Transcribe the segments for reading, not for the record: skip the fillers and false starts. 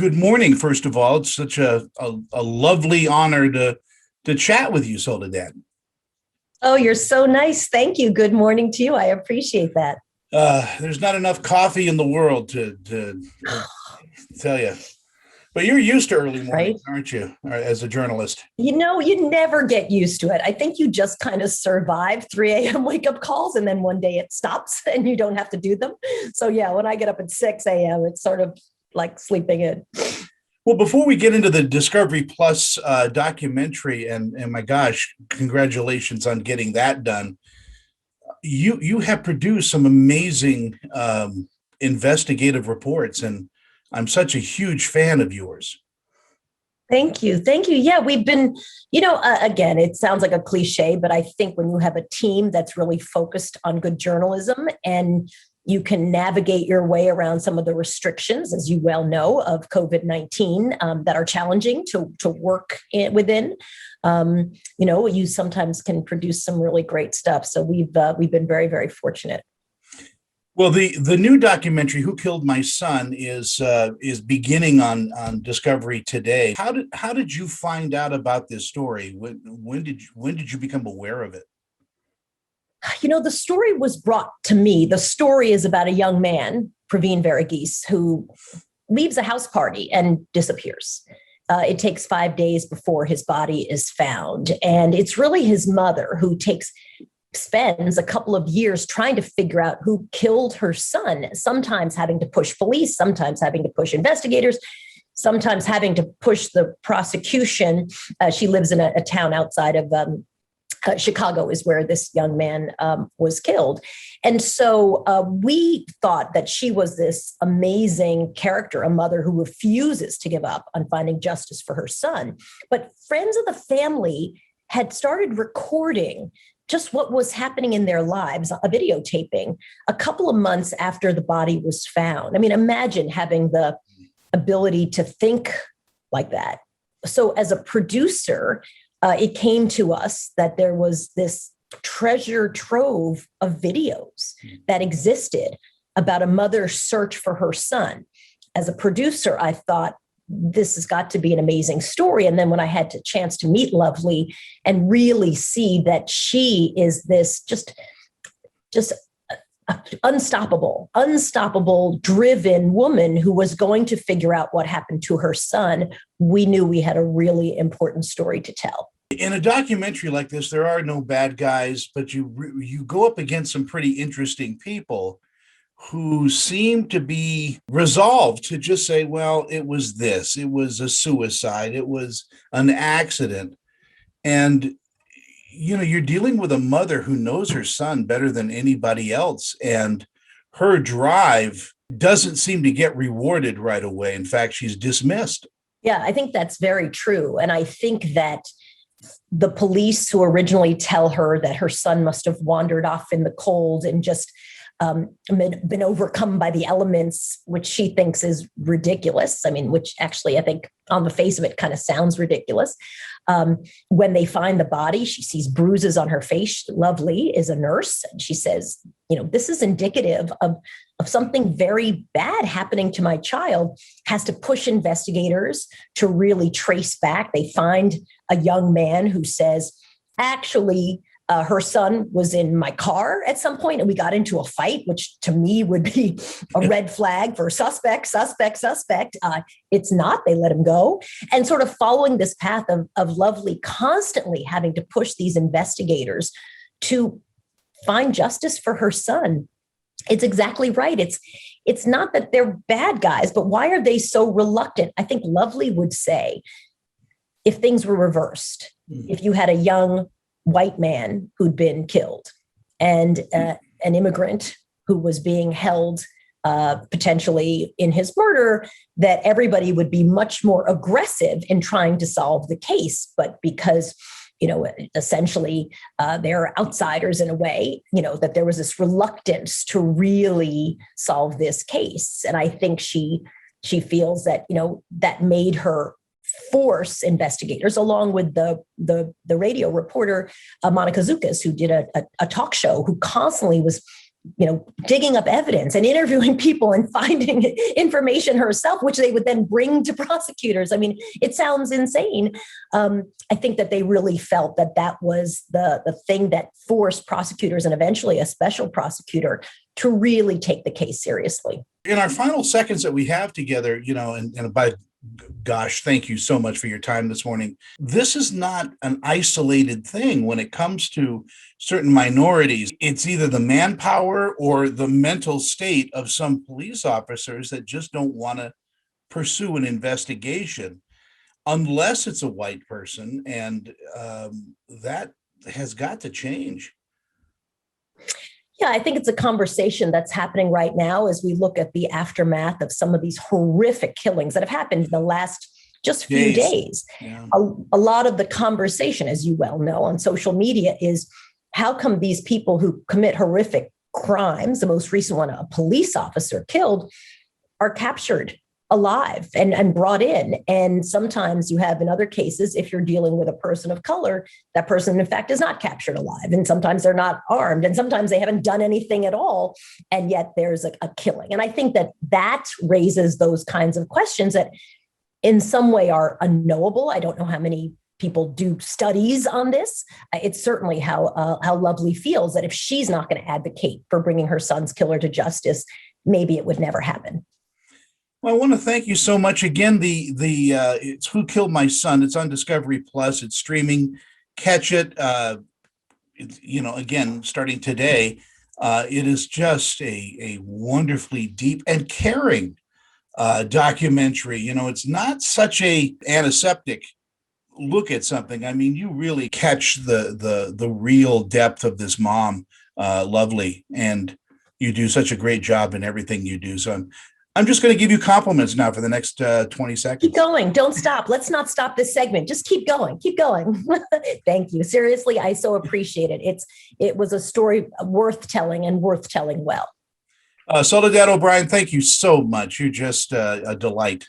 Good morning, first of all. It's such a lovely honor to chat with you, Soledad. Oh, you're so nice. Thank you. Good morning to you. I appreciate that. There's not enough coffee in the world to tell you, but you're used to early Right? mornings, aren't you, as a journalist? You never get used to it. I think you just kind of survive 3 a.m. wake up calls and then one day it stops and you don't have to do them. So, yeah, when I get up at 6 a.m., it's sort of like sleeping in. Well, before we get into the Discovery Plus documentary, and my gosh, congratulations on getting that done. You have produced some amazing investigative reports, and I'm such a huge fan of yours. Thank you. Thank you. Yeah, we've been, again, it sounds like a cliche, but I think when you have a team that's really focused on good journalism and you can navigate your way around some of the restrictions, as you well know, of COVID-19 that are challenging to work within. You sometimes can produce some really great stuff. So we've been very, very fortunate. Well, the new documentary "Who Killed My Son" is beginning on Discovery today. How did you find out about this story? When did you become aware of it? The story was brought to me. The story is about a young man, Praveen Varghese, who leaves a house party and disappears. It takes 5 days before his body is found. And it's really his mother who spends a couple of years trying to figure out who killed her son, sometimes having to push police, sometimes having to push investigators, sometimes having to push the prosecution. She lives in a town outside of Chicago is where this young man was killed. And so we thought that she was this amazing character, a mother who refuses to give up on finding justice for her son. But friends of the family had started recording just what was happening in their lives, a videotaping, a couple of months after the body was found. I mean, imagine having the ability to think like that. So as a producer, it came to us that there was this treasure trove of videos that existed about a mother's search for her son. As a producer, I thought, this has got to be an amazing story. And then when I had the chance to meet Lovely and really see that she is this just unstoppable, driven woman who was going to figure out what happened to her son, we knew we had a really important story to tell. In a documentary like this, there are no bad guys, but you go up against some pretty interesting people who seem to be resolved to just say, well, it was a suicide, it was an accident. And you're dealing with a mother who knows her son better than anybody else, and her drive doesn't seem to get rewarded right away. In fact, she's dismissed. Yeah, I think that's very true. And I think that the police who originally tell her that her son must have wandered off in the cold and just been overcome by the elements, which she thinks is ridiculous. I mean, which actually I think on the face of it kind of sounds ridiculous. When they find the body, she sees bruises on her face. Lovely is a nurse. And she says, this is indicative of something very bad happening to my child, has to push investigators to really trace back. They find a young man who says, actually, her son was in my car at some point and we got into a fight, which to me would be a red flag for suspect. It's not, they let him go. And sort of following this path of Lovely constantly having to push these investigators to find justice for her son. It's exactly right. It's not that they're bad guys, but why are they so reluctant? I think Lovely would say, if things were reversed, if you had a young white man who'd been killed and an immigrant who was being held potentially in his murder, that everybody would be much more aggressive in trying to solve the case. But because, essentially they're outsiders in a way, that there was this reluctance to really solve this case. And I think she feels that, that made her force investigators, along with the radio reporter, Monica Zukas, who did a talk show, who constantly was digging up evidence and interviewing people and finding information herself, which they would then bring to prosecutors. I mean, it sounds insane. I think that they really felt that that was the thing that forced prosecutors and eventually a special prosecutor to really take the case seriously. In our final seconds that we have together, and by gosh, thank you so much for your time this morning. This is not an isolated thing when it comes to certain minorities. It's either the manpower or the mental state of some police officers that just don't want to pursue an investigation unless it's a white person. And that has got to change. Yeah, I think it's a conversation that's happening right now as we look at the aftermath of some of these horrific killings that have happened in the last just few days. Yeah. A lot of the conversation, as you well know, on social media is how come these people who commit horrific crimes, the most recent one, a police officer killed, are captured alive and brought in. And sometimes you have, in other cases, if you're dealing with a person of color, that person, in fact, is not captured alive. And sometimes they're not armed. And sometimes they haven't done anything at all. And yet there's a killing. And I think that raises those kinds of questions that in some way are unknowable. I don't know how many people do studies on this. It's certainly how Lovely feels, that if she's not going to advocate for bringing her son's killer to justice, maybe it would never happen. Well, I want to thank you so much again. It's Who Killed My Son. It's on Discovery Plus. It's streaming. Catch it. Again, starting today. It is just a wonderfully deep and caring documentary. It's not such a antiseptic look at something. I mean, you really catch the real depth of this mom, Lovely, and you do such a great job in everything you do. So I'm just going to give you compliments now for the next 20 seconds. Keep going. Don't stop. Let's not stop this segment. Just keep going. Keep going. Thank you. Seriously, I so appreciate it. It was a story worth telling and worth telling well. Soledad O'Brien, thank you so much. You're just a delight.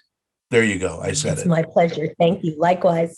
There you go. I said it. It's my pleasure. Thank you. Likewise.